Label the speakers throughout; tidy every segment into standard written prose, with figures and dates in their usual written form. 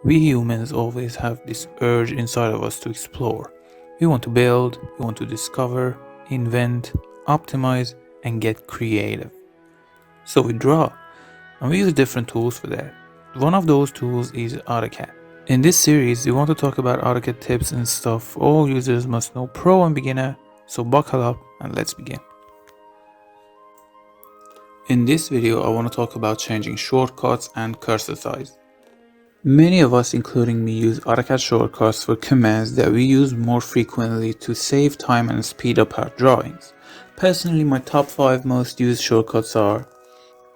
Speaker 1: We humans always have this urge inside of us to explore. We want to build, we want to discover, invent, optimize, and get creative. So we draw, and we use different tools for that. One of those tools is AutoCAD. In this series, we want to talk about AutoCAD tips and stuff all users must know, pro and beginner, so buckle up and let's begin. In this video, I want to talk about changing shortcuts and cursor size. Many of us, including me, use AutoCAD shortcuts for commands that we use more frequently to save time and speed up our drawings. Personally, my top 5 most used shortcuts are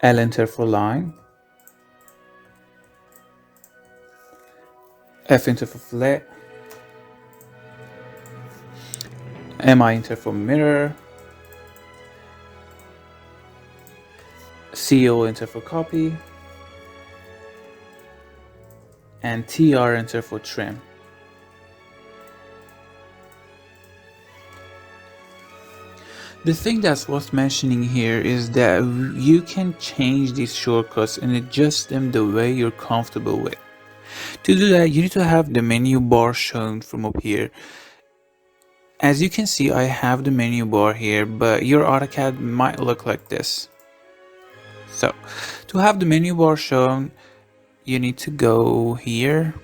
Speaker 1: L enter for line, F enter for fillet, MI enter for mirror, CO enter for copy, and TR enter for trim. The thing that's worth mentioning here is that you can change these shortcuts and adjust them the way you're comfortable with. To do that, you need to have the menu bar shown from up here. As you can see, I have the menu bar here, but your AutoCAD might look like this. So, to have the menu bar shown, you need to go here,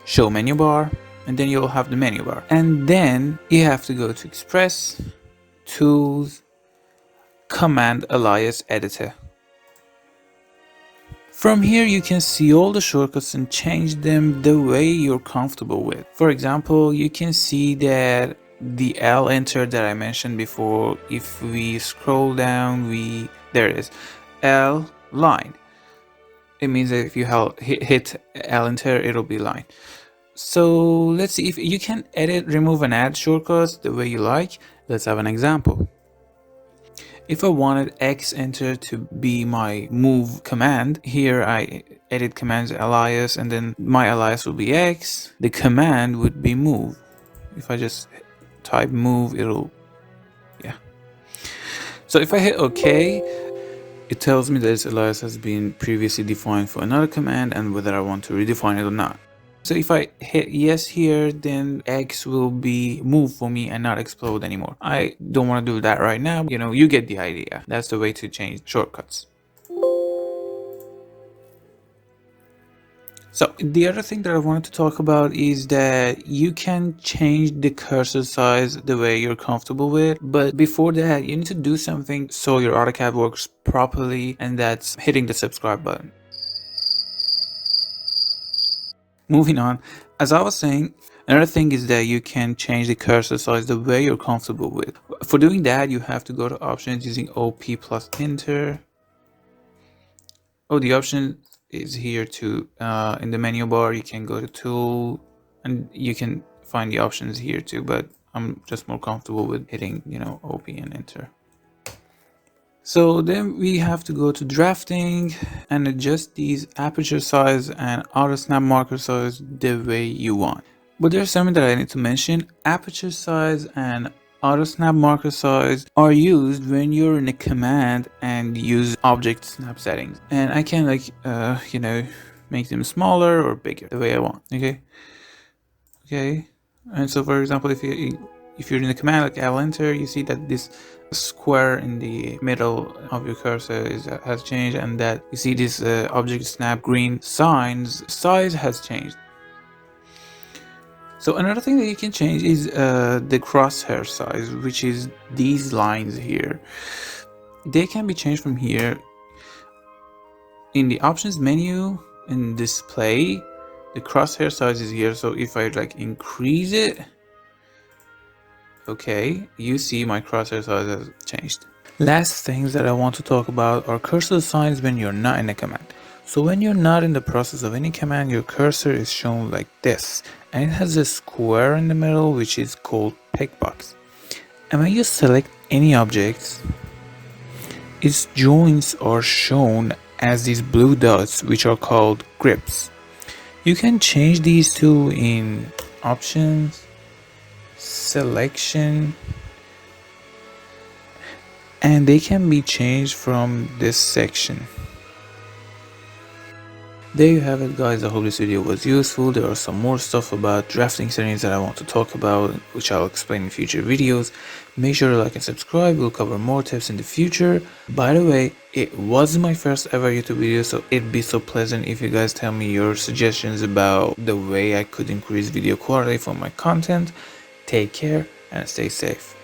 Speaker 1: show menu bar, and then you'll have the menu bar. And then you have to go to Express, Tools, Command Alias Editor. From here you can see all the shortcuts and change them the way you're comfortable with. For example, you can see that the L enter that I mentioned before, if we scroll down, there it is, L line. It means that if you hit L enter, it'll be line. So let's see if you can edit, remove, and add shortcuts the way you like. Let's have an example. If I wanted X enter to be my move command, here I edit commands alias, and then my alias will be X. The command would be move. If I just type move, yeah. So if I hit OK, it tells me that this alias has been previously defined for another command and whether I want to redefine it or not. So if I hit yes here, then X will be move for me and not explode anymore. I don't want to do that right now. You know, you get the idea. That's the way to change shortcuts. So the other thing that I wanted to talk about is that you can change the cursor size the way you're comfortable with. But before that, you need to do something so your AutoCAD works properly, and that's hitting the subscribe button. Moving on, as I was saying, another thing is that you can change the cursor size the way you're comfortable with. For doing that, you have to go to options using OP plus enter. Oh, the option is here too. In the menu bar, you can go to tool and you can find the options here too, but I'm just more comfortable with hitting, OP and enter. So then we have to go to drafting and adjust these aperture size and auto snap marker size the way you want. But there's something that I need to mention. Aperture size and auto snap marker size are used when you're in a command and use object snap settings. And I can make them smaller or bigger the way I want. Okay. And so for example, if you're in the command like L enter, you see that this square in the middle of your cursor has changed, and that you see this object snap green size has changed. So another thing that you can change is the crosshair size, which is these lines here. They can be changed from here in the options menu. In display, the crosshair size is here, so if I increase it, okay, you see my crosshair size has changed. Last things that I want to talk about are cursor signs when you're not in a command. So when you're not in the process of any command, your cursor is shown like this, and it has a square in the middle which is called pickbox. And when you select any object, its joints are shown as these blue dots which are called grips. You can change these two in options, selection, and they can be changed from this section. There you have it, guys. I hope this video was useful. There are some more stuff about drafting settings that I want to talk about, which I'll explain in future videos. Make sure to like and subscribe. We'll cover more tips in the future. By the way, it was my first ever YouTube video, so it'd be so pleasant if you guys tell me your suggestions about the way I could increase video quality for my content. Take care and stay safe.